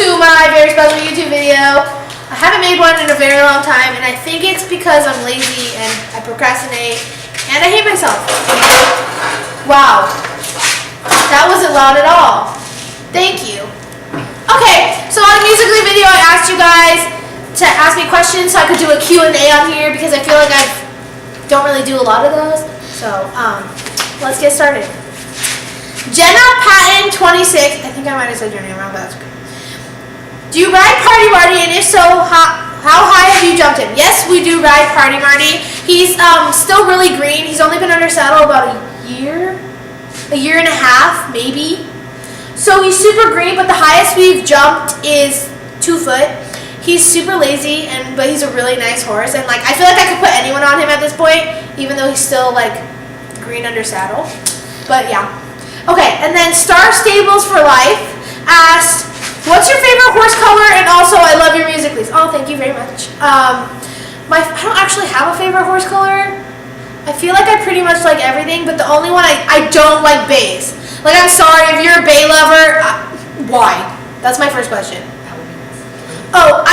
to my very special YouTube video. I haven't made one in a very long time, and I think it's because I'm lazy and I procrastinate and I hate myself. Wow, that wasn't loud at all. Thank you. Okay, so on a Musical.ly video, I asked you guys to ask me questions so I could do a Q&A on here because I feel like I don't really do a lot of those. So let's get started. Jenna Patton 26. I think I might have said your name wrong, but that's okay. Do you ride Party Marty, and if so, how high have you jumped him? Yes, we do ride Party Marty. He's still really green. He's only been under saddle about a year and a half, maybe. So he's super green, but the highest we've jumped is 2 foot. He's super lazy, but he's a really nice horse, and like I feel like I could put anyone on him at this point, even though he's still like green under saddle. But yeah. Okay, and then Star Stables for Life asked, what's your favorite horse color? And also, I love your music, please. Oh, thank you very much. I don't actually have a favorite horse color. I feel like I pretty much like everything, but the only one I don't like bays. Like, I'm sorry, if you're a bay lover, why? That's my first question. Oh,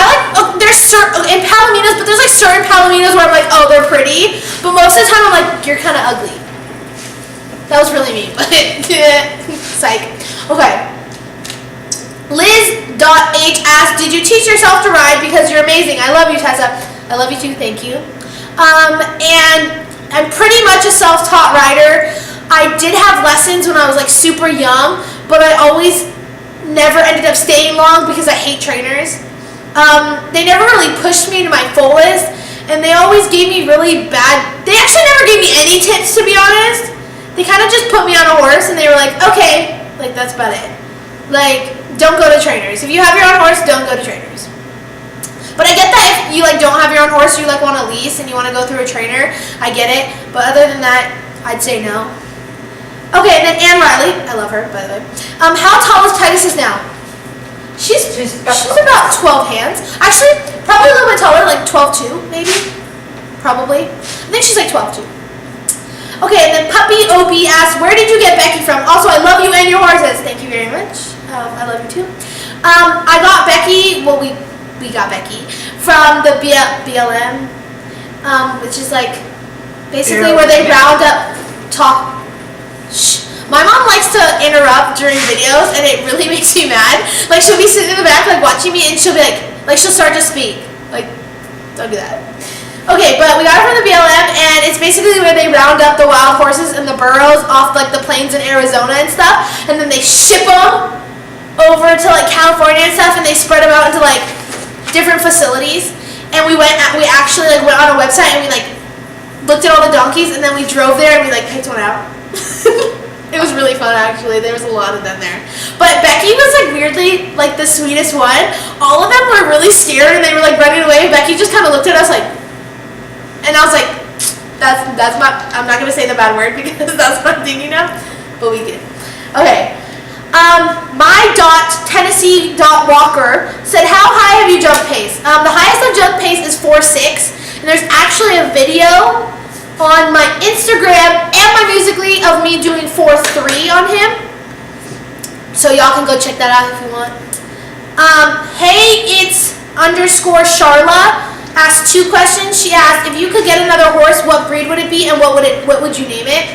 there's certain, in palominos, but there's like certain palominos where I'm like, oh, they're pretty. But most of the time, I'm like, you're kind of ugly. That was really mean, but psych. Okay. Liz.H asked, did you teach yourself to ride? Because you're amazing. I love you, Tessa. I love you too. Thank you. And I'm pretty much a self-taught rider. I did have lessons when I was like super young, but I always never ended up staying long because I hate trainers. They never really pushed me to my fullest, and they always gave me really bad. They actually never gave me any tips, to be honest. They kind of just put me on a horse, and they were like, okay, like that's about it. Like, don't go to trainers. If you have your own horse, don't go to trainers. But I get that if you like don't have your own horse, you like want to lease and you want to go through a trainer. I get it. But other than that, I'd say no. Okay, and then Anne Riley, I love her by the way. How tall is Titus now? She's about 12 hands. Actually, probably a little bit taller, like 12'2", maybe. Probably. I think she's like 12'2". Okay, and then Puppy OB asks, where did you get Becky from? Also, I love you and your horses. Thank you very much. I love you too. I got Becky, well, we got Becky from the BLM, which is like basically where they round up talk. Shh. My mom likes to interrupt during videos, and it really makes me mad. Like, she'll be sitting in the back, like, watching me, and she'll be like she'll start to speak. Like, don't do that. Okay, but we got it from the BLM, and it's basically where they round up the wild horses and the burros off, like, the plains in Arizona and stuff, and then they ship them over to, like, California and stuff, and they spread them out into, like, different facilities. And we actually, like, went on a website, and we, like, looked at all the donkeys, and then we drove there, and we, like, picked one out. It was really fun, actually. There was a lot of them there. But Becky was, like, weirdly, like, the sweetest one. All of them were really scared, and they were, like, running away. Becky just kind of looked at us, like, and I was like, that's not, I'm not going to say the bad word because that's what I'm thinking of, but we did. Okay. My.Tennessee.Walker said, how high have you jumped pace? The highest I've jumped pace is 4.6, and there's actually a video on my Instagram and my Musical.ly of me doing 4.3 on him. So y'all can go check that out if you want. Hey, it's _Charla asked 2 questions. She asked, if you could get another horse, what breed would it be, and what would you name it?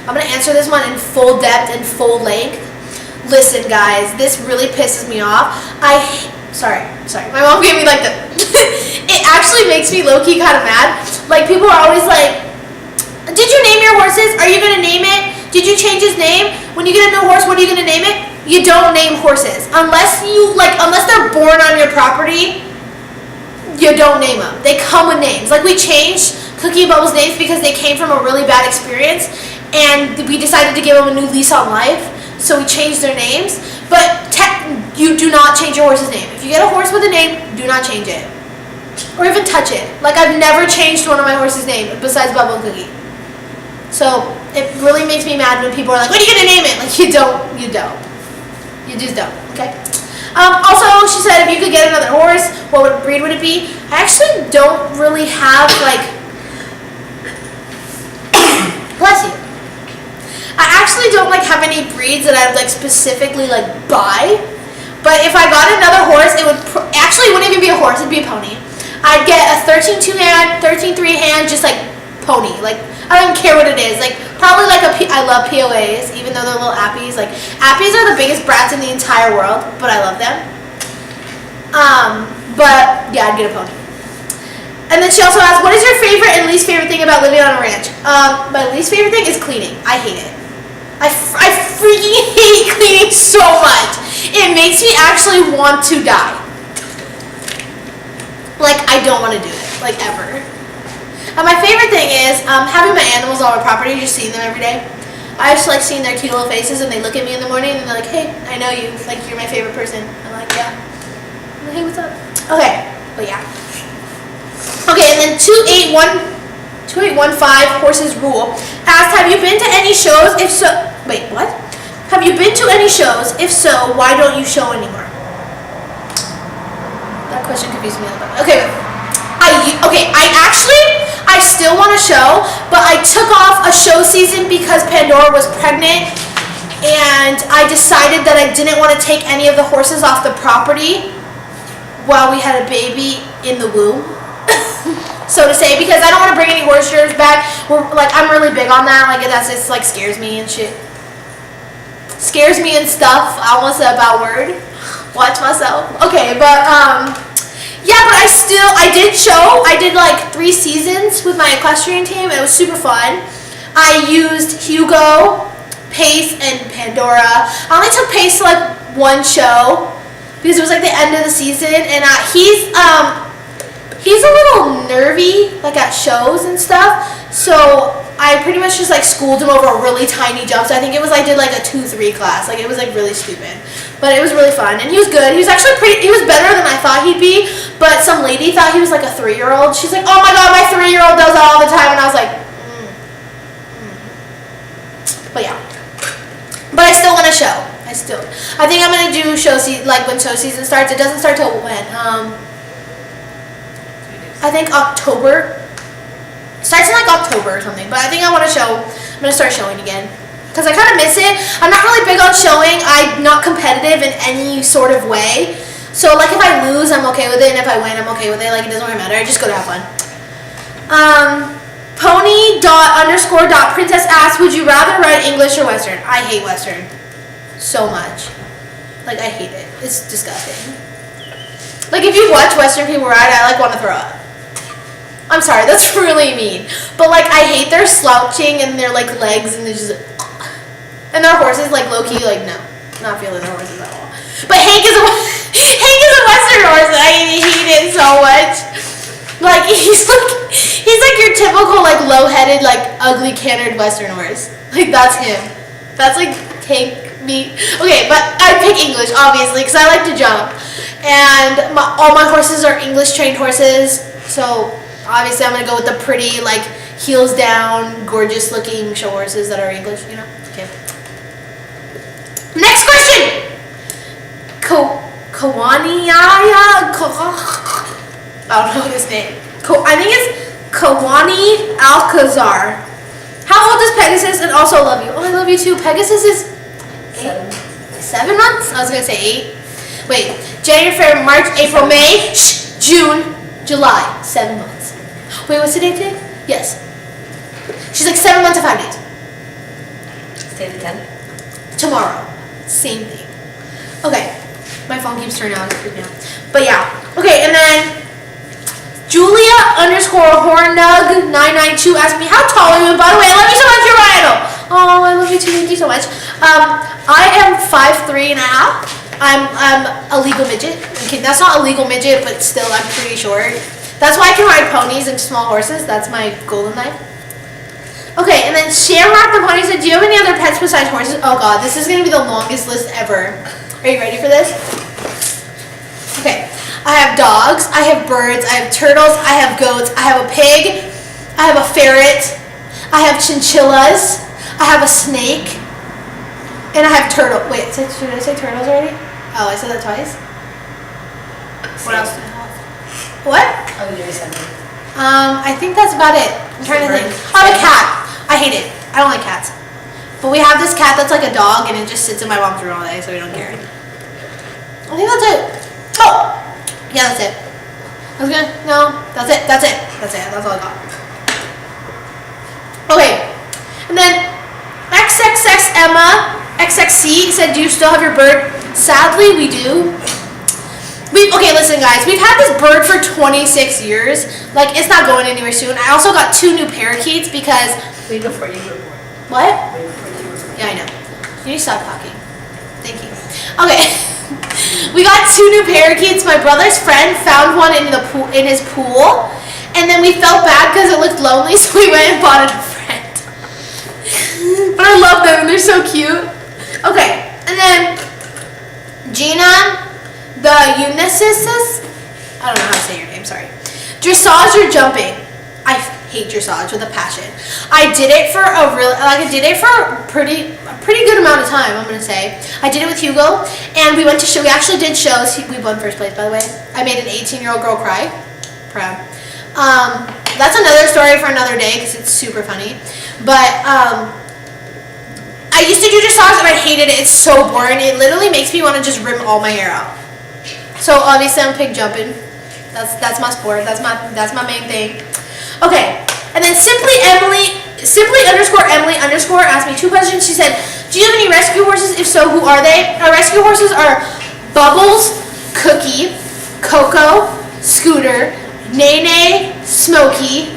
I'm going to answer this one in full depth and full length. Listen, guys, this really pisses me off. Sorry. My mom gave me like the it actually makes me low-key kind of mad. Like, people are always like, did you name your horses? Are you going to name it? Did you change his name? When you get a new horse, what are you going to name it? You don't name horses. Unless they're born on your property, you don't name them. They come with names. Like, we changed Cookie and Bubbles' names because they came from a really bad experience, and we decided to give them a new lease on life, so we changed their names. But you do not change your horse's name. If you get a horse with a name, do not change it. Or even touch it. Like, I've never changed one of my horse's names besides Bubble and Cookie. So, it really makes me mad when people are like, what are you going to name it? Like, you don't. You just don't, okay? Also, she said, if you could get another horse, what breed would it be? I actually don't really have, like, bless you. I actually don't, like, have any breeds that I would, like, specifically, like, buy. But if I got another horse, it would actually, it wouldn't even be a horse, it'd be a pony. I'd get a 13-2 hand, 13-3 hand, just like pony. Like, I don't care what it is. Like, probably like I love POAs, even though they're little appies. Like, appies are the biggest brats in the entire world, but I love them. But yeah, I'd get a pony. And then she also asked, what is your favorite and least favorite thing about living on a ranch? My least favorite thing is cleaning. I hate it. I freaking hate cleaning so much. It makes me actually want to die. Like, I don't want to do it, like, ever. And my favorite thing is having my animals on my property, just seeing them every day. I just like seeing their cute little faces, and they look at me in the morning, and they're like, hey, I know you. Like, you're my favorite person. I'm like, yeah. I'm like, hey, what's up? Okay, but yeah. Okay, and then 2815 Horses Rule asked, have you been to any shows? If so, wait, what? Have you been to any shows? If so, why don't you show anymore? That question confused me a little bit. Okay, I still want to show, but I took off a show season because Pandora was pregnant, and I decided that I didn't want to take any of the horses off the property while we had a baby in the womb, so to say, because I don't want to bring any horse shows back. I'm really big on that. Like, that's just like scares me and shit. Scares me and stuff. I almost said a bad word. Watch myself. Okay, but yeah, but I did show. I did like 3 seasons with my equestrian team. It was super fun. I used Hugo, Pace, and Pandora. I only took Pace to like 1 show because it was like the end of the season, and he's a little nervy like at shows and stuff. So I pretty much just like schooled him over a really tiny jump. So I think it was I did like a 2-3 class. Like, it was like really stupid, but it was really fun, and he was good. He was actually he was better than I thought he'd be. But some lady thought he was like a 3-year-old. She's like, oh my god, my 3-year-old does that all the time, and I was like, But yeah, but I still want to show. I think I'm gonna do show season like when show season starts. It doesn't start till when? I think October. It starts in like October or something. But I think I want to show. I'm gonna start showing again because I kind of miss it. I'm not really big on showing. I'm not competitive in any sort of way. So like if I lose, I'm okay with it, and if I win, I'm okay with it. Like, it doesn't really matter. I just go to have fun. Pony._.princess asks, would you rather ride English or Western? I hate Western so much. Like, I hate it. It's disgusting. Like, if you watch Western people ride, I like want to throw up. I'm sorry, that's really mean. But like, I hate their slouching and their like legs, and they're just and their horses like low key like no, not feeling their horses at all. But Hank is a Western horse, and I hate it so much. Like, he's like your typical like low-headed like ugly cannered Western horse. Like, that's him. That's like Hank. Okay, but I pick English obviously because I like to jump, and all my horses are English trained horses, so obviously I'm gonna go with the pretty like heels down, gorgeous looking show horses that are English, you know. Okay. Next question. Kawaniaya. I don't know his name. I think it's Kawani Alcazar. How old is Pegasus? And also love you. Oh, I love you too. Pegasus is 7 months? I was going to say 8. Wait. January, February, March, April, May, June, July. 7 months. Wait, what's the date today? Yes. She's like 7 months and 5 days. Stay the 10th? Tomorrow. Same thing. Okay. My phone keeps turning on. It's freaking out. But yeah. Okay, and then Julia_Hornug992 asked me, how tall are you? And by the way, I love you so much. You're my idol. Oh, I love you too. Thank you so much. I am 5'3" and a half. I'm a legal midget. Okay, that's not a legal midget, but still, I'm pretty short. That's why I can ride ponies and small horses. That's my goal in life. Okay, and then Shamrock the Pony said, do you have any other pets besides horses? Oh god, this is going to be the longest list ever. Are you ready for this? Okay, I have dogs, I have birds, I have turtles, I have goats, I have a pig, I have a ferret, I have chinchillas, I have a snake, and I have turtle. Wait, should I say turtles already? Oh, I said that twice? What else do I have? What? Oh, you already said that. I think that's about it. I'm trying to think. I have a cat. I hate it. I don't like cats. But we have this cat that's like a dog, and it just sits in my mom's room all day, so we don't care. I think that's it. Oh! Yeah, that's it. I was gonna, no, that's it. That's all I got. Okay. And then XXX Emma XXC said, do you still have your bird? Sadly, we do. Okay, listen guys, we've had this bird for 26 years. Like, it's not going anywhere soon. I also got 2 new parakeets because... Way before you were born. What? Way before you were born. Yeah, I know. You need to stop talking. Thank you. Okay. We got 2 new parakeets. My brother's friend found one in the pool, in his pool, and then we felt bad because it looked lonely, so we went and bought a friend. But I love them, and they're so cute. Okay, and then Gina, the Unisys, I don't know how to say your name, sorry. Dressage or jumping? I hate dressage with a passion. I did it for a pretty good amount of time, I'm gonna say. I did it with Hugo, and we went to show. We actually did shows. We won first place, by the way. I made an 18-year-old girl cry. Proud. That's another story for another day because it's super funny. But I used to do dressage and I hated it. It's so boring. It literally makes me want to just rip all my hair out. So obviously I'm pig jumping. That's my sport. That's my main thing. Okay, and then simply Emily asked me 2 questions. She said, do you have any rescue horses? If so, who are they? Our rescue horses are Bubbles, Cookie, Coco, Scooter, Nene, Smokey,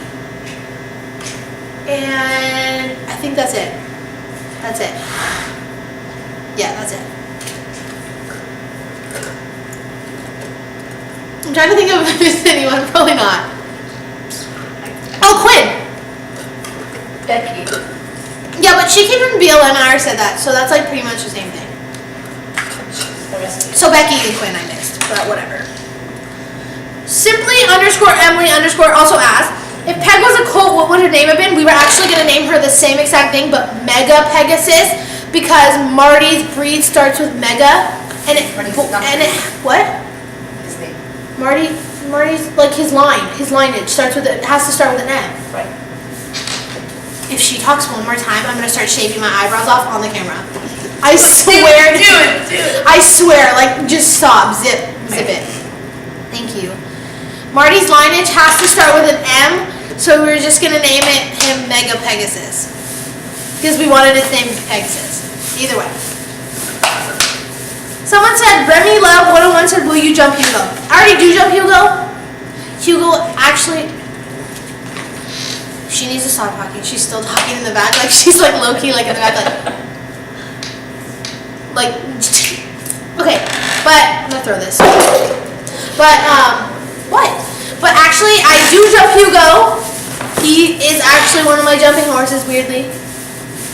and I think that's it. That's it. Yeah, that's it. I'm trying to think of if there's anyone. Probably not. Oh, Quinn. Becky. Yeah, but she came from BLM and I already said that, so that's like pretty much the same thing. The rest of you. So Becky and Quinn I missed, but whatever. Simply_Emily_ also asked, if Peg was a colt, what would her name have been? We were actually going to name her the same exact thing, but Mega Pegasus, because Marty's breed starts with Mega, and what? His name. Marty's like his lineage starts with it has to start with an M. Right. If she talks one more time, I'm gonna start shaving my eyebrows off on the camera. I swear. Do it. I swear, like just stop, zip it. Thank you. Marty's lineage has to start with an M, so we were just gonna name him Mega Pegasus because we wanted his name Pegasus. Either way. Someone said, Remy Love 101 said, will you jump Hugo? I already do jump Hugo. Hugo, actually, she needs to stop talking. She's still talking in the back. Like, she's like low-key, like in the back, like, okay, but, I'm gonna throw this. But, what? But actually, I do jump Hugo. He is actually one of my jumping horses, weirdly.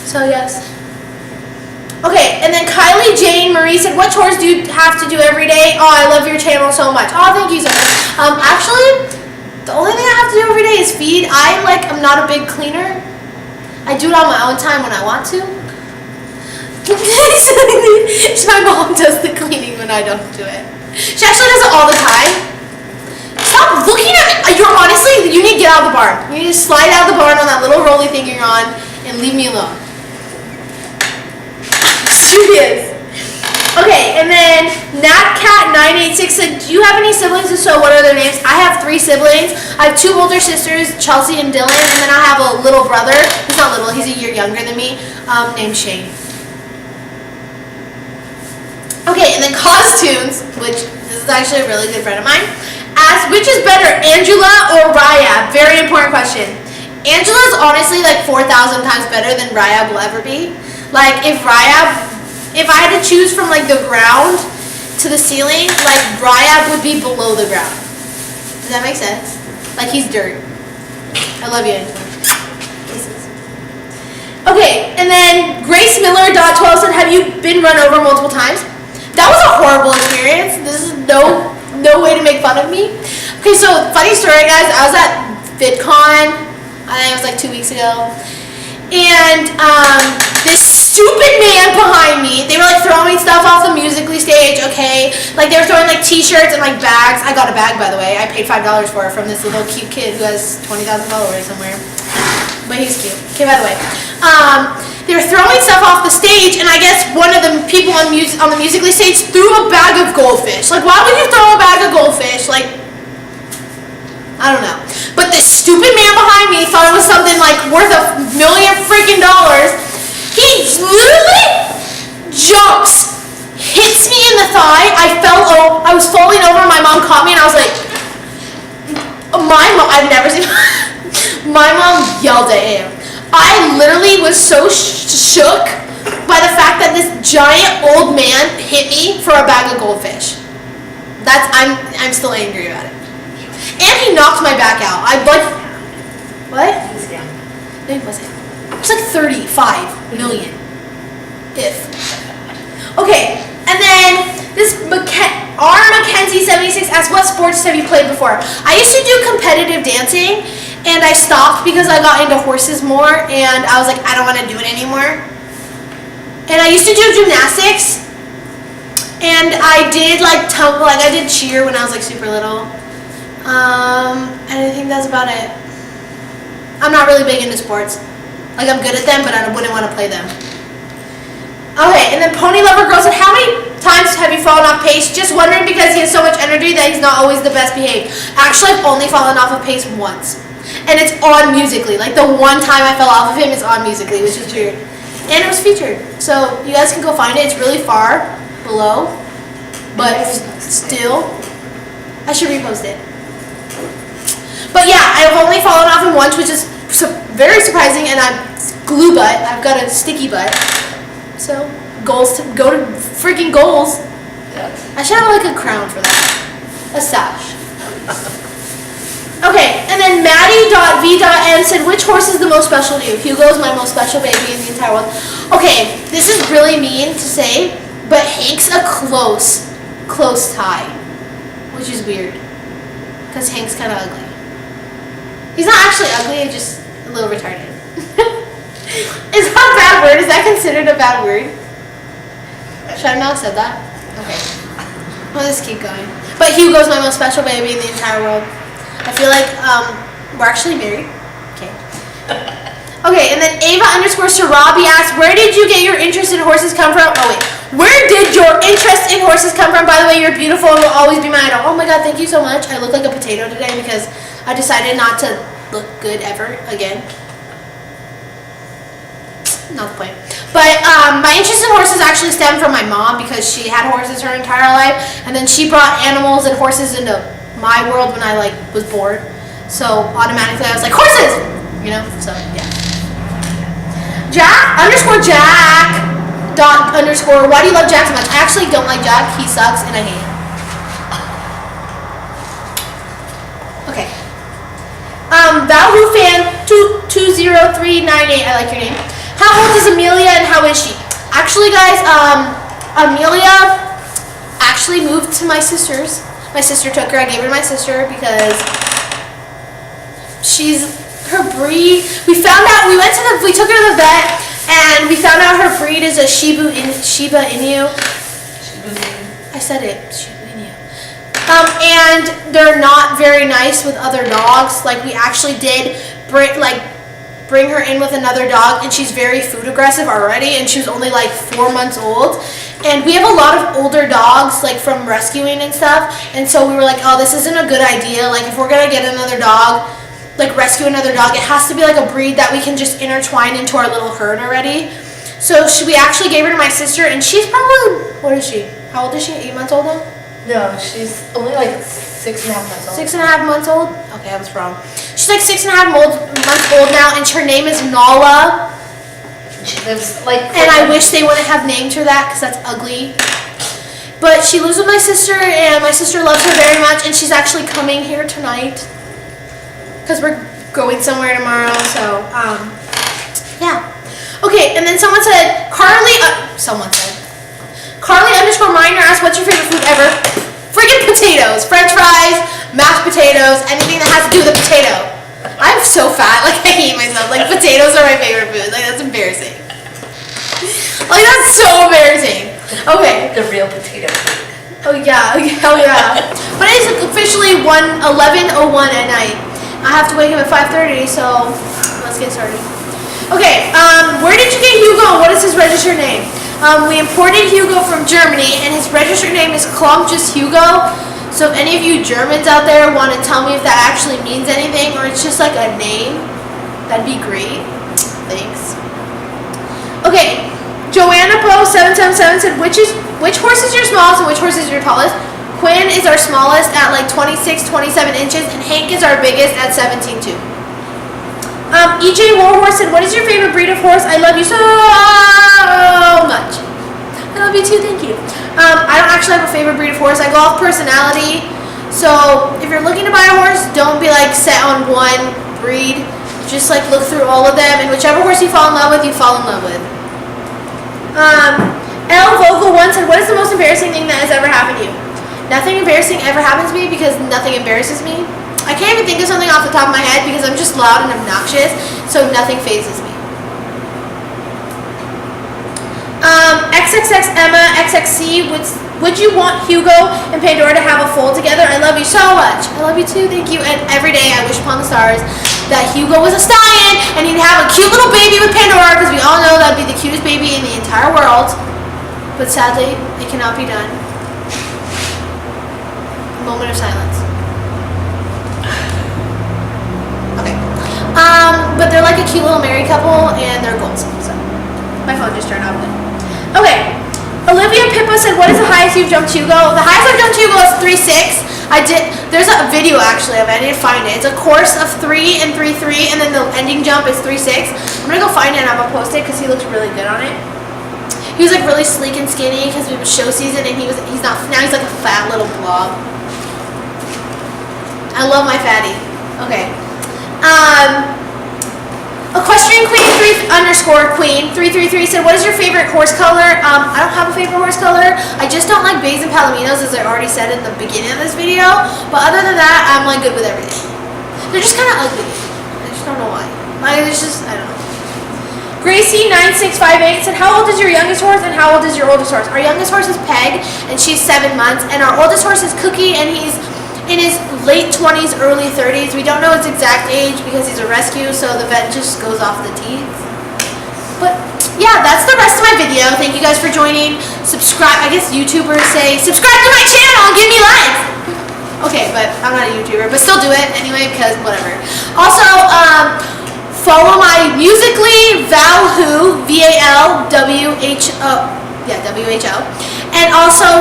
So, yes. Okay, and then Kylie Jane Marie said, what chores do you have to do every day? Oh, I love your channel so much. Oh, thank you so much. Actually, the only thing I have to do every day is feed. I'm not a big cleaner. I do it on my own time when I want to. My mom does the cleaning when I don't do it. She actually does it all the time. Stop looking at me. Honestly, you need to get out of the barn. You need to slide out of the barn on that little rolly thing you're on and leave me alone. Serious. Okay, and then NatCat986 said, do you have any siblings? If so, what are their names? I have 3 siblings. I have 2 older sisters, Chelsea and Dylan, and then I have a little brother. He's not little, he's a year younger than me, named Shane. Okay, and then Costumes, which this is actually a really good friend of mine, asked, which is better, Angela or Raya? Very important question. Angela's honestly like 4,000 times better than Raya will ever be. Like, if I had to choose from like the ground to the ceiling, like Raya would be below the ground. Does that make sense? Like, he's dirt. I love you, Angela. Kisses. Okay, and then Grace Miller .12 said, have you been run over multiple times? That was a horrible experience. This is no way to make fun of me. Okay, so funny story, guys. I was at VidCon. I think it was like 2 weeks ago. And this stupid man behind me, they were like throwing stuff off the Musical.ly stage, okay? Like they were throwing like t-shirts and like bags. I got a bag, by the way. I paid $5 for it from this little cute kid who has 20,000 followers somewhere. but he's cute. Okay, by the way. They were throwing stuff off the stage, and I guess one of the people on the Musically stage threw a bag of goldfish. Like, why would you throw a bag of goldfish? Like, I don't know. But this stupid man behind me thought it was something like worth $1 million freaking dollars. He literally jumps, hits me in the thigh. I was falling over. My mom caught me, and I was like, I've never seen. My mom yelled at him. I literally was so shook by the fact that this giant old man hit me for a bag of goldfish. I'm still angry about it. And he knocked my back out. What? He was down. No, he wasn't. It was like 35 million. If. Okay, and then this Mackenzie76 asks, what sports have you played before? I used to do competitive dancing, and I stopped because I got into horses more, and I was like, I don't want to do it anymore. And I used to do gymnastics, and I did I did cheer when I was like super little. And I think that's about it. I'm not really big into sports. Like, I'm good at them, but I wouldn't want to play them. Okay, and then Pony Lover Girl said, how many times have you fallen off pace? Just wondering because he has so much energy that he's not always the best behaved. Actually, I've only fallen off of pace once. And it's on Musically. Like, the one time I fell off of him is on Musically, which is weird. And it was featured. So, you guys can go find it. It's really far below. But still, I should repost it. But yeah, I've only fallen off him once, which is very surprising, and I'm glue butt. I've got a sticky butt. So, go to freaking goals. I should have like a crown for that. A sash. Okay, and then Maddie.v.n said, which horse is the most special to you? Hugo's my most special baby in the entire world. Okay, this is really mean to say, but Hank's a close tie, which is weird, because Hank's kind of ugly. He's not actually ugly, just a little retarded. Is that a bad word? Is that considered a bad word? Should I not have said that? Okay. Well, let's keep going. But Hugo's my most special baby in the entire world. I feel like we're actually married. Okay. Okay, and then Ava_Sarabi asks, where did you get your interest in horses come from? Oh wait, where did your interest in horses come from? By the way, you're beautiful and will always be my idol. Oh my god, thank you so much. I look like a potato today because I decided not to look good ever again. Not the point. But my interest in horses actually stemmed from my mom because she had horses her entire life, and then she brought animals and horses into my world when I was bored. So automatically I was like, horses! You know? So yeah. Jack_Jack. Why do you love Jack so much? I actually don't like Jack. He sucks and I hate him. Okay. Valwho fan 20398. I like your name. How old is Amelia and how is she? Actually, guys, Amelia actually moved to my sister's. My sister took her. I gave her to my sister because her breed. We took her to the vet and we found out her breed is a Shiba Inu. I said it. Shiba Inu. And they're not very nice with other dogs. Like, we actually did bring her in with another dog, and she's very food aggressive already, and she was only 4 months old. And we have a lot of older dogs from rescuing and stuff, and so we were like, oh, this isn't a good idea. If we're gonna get another dog, rescue another dog, it has to be a breed that we can just intertwine into our little herd already. So we actually gave her to my sister, and she's probably, what is she? How old is she? 8 months old now? No, she's only 6.5 months old. 6.5 months old? Okay, I was wrong. She's 6.5 months old now, and her name is Nala. She lives and I wish they wouldn't have named her that because that's ugly. But she lives with my sister, and my sister loves her very much, and she's actually coming here tonight because we're going somewhere tomorrow. So, yeah. Okay, and then someone said, Carly_Minor asked, what's your favorite food ever? Friggin' potatoes, French fries, mashed potatoes, anything that has to do with a potato. I'm so fat, I hate myself. Potatoes are my favorite food. That's embarrassing. That's so embarrassing. Okay. The real potato food. Oh yeah, hell yeah. But it is officially 11:01 at night. I have to wake up at 5:30, so let's let's get started. Okay, where did you get Hugo? What is his registered name? We imported Hugo from Germany, and his registered name is Klumpjes Hugo. So if any of you Germans out there want to tell me if that actually means anything, or it's just like a name, that'd be great. Thanks. Okay, Joanna Poe 777 said, which horse is your smallest and which horse is your tallest? Quinn is our smallest at like 26, 27 inches, and Hank is our biggest at 17.2. EJ Warhorse said, what is your favorite breed of horse? I love you so much. I love you too, thank you. I don't actually have a favorite breed of horse. I go off personality. So if you're looking to buy a horse, don't be like set on one breed. Just like look through all of them, and whichever horse you fall in love with, you fall in love with. Valwho once said, what is the most embarrassing thing that has ever happened to you? Nothing embarrassing ever happens to me because nothing embarrasses me. I can't even think of something off the top of my head because I'm just loud and obnoxious, so nothing phases me. XXX Emma XXC, would you want Hugo and Pandora to have a foal together? I love you so much. I love you too, thank you. And every day I wish upon the stars that Hugo was a stallion and he'd have a cute little baby with Pandora, because we all know that'd be the cutest baby in the entire world. But sadly, it cannot be done. A moment of silence. Okay. But they're like a cute little married couple, and they're goals. So my phone just turned off. Okay. Olivia Pippa said, what is the highest you've jumped Hugo? The highest I've jumped Hugo is 3.6. There's a video actually of it. I need to find it. It's a course of 3 and 3.3, and then the ending jump is 3.6. I'm gonna go find it and I'm gonna post it because he looks really good on it. He was like really sleek and skinny because it was show season, and he's like a fat little blob. I love my fatty. Okay. Equestrian Queen 3_Queen 333 said, what is your favorite horse color? I don't have a favorite horse color. I just don't like bays and palominos, as I already said in the beginning of this video. But other than that, I'm like good with everything. They're just kind of ugly. I just don't know why. I don't know. Gracie 9658 said, how old is your youngest horse and how old is your oldest horse? Our youngest horse is Peg, and she's 7 months, and our oldest horse is Cookie, and he's in his late 20s, early 30s. We don't know his exact age because he's a rescue, so the vet just goes off the teeth. But yeah, that's the rest of my video. Thank you guys for joining. Subscribe. I guess YouTubers say, subscribe to my channel and give me likes. Okay, but I'm not a YouTuber, but still do it anyway because whatever. Also, follow my Musical.ly Valwho, VALWHO. Yeah, WHO. And also,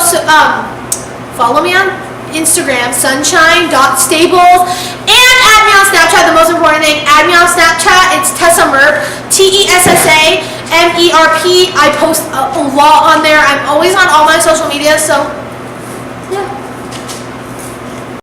follow me on Instagram, sunshine.stables, and add me on Snapchat. The most important thing, add me on Snapchat. It's tessamerp, TESSAMERP. I post a lot on there. I'm always on all my social media, so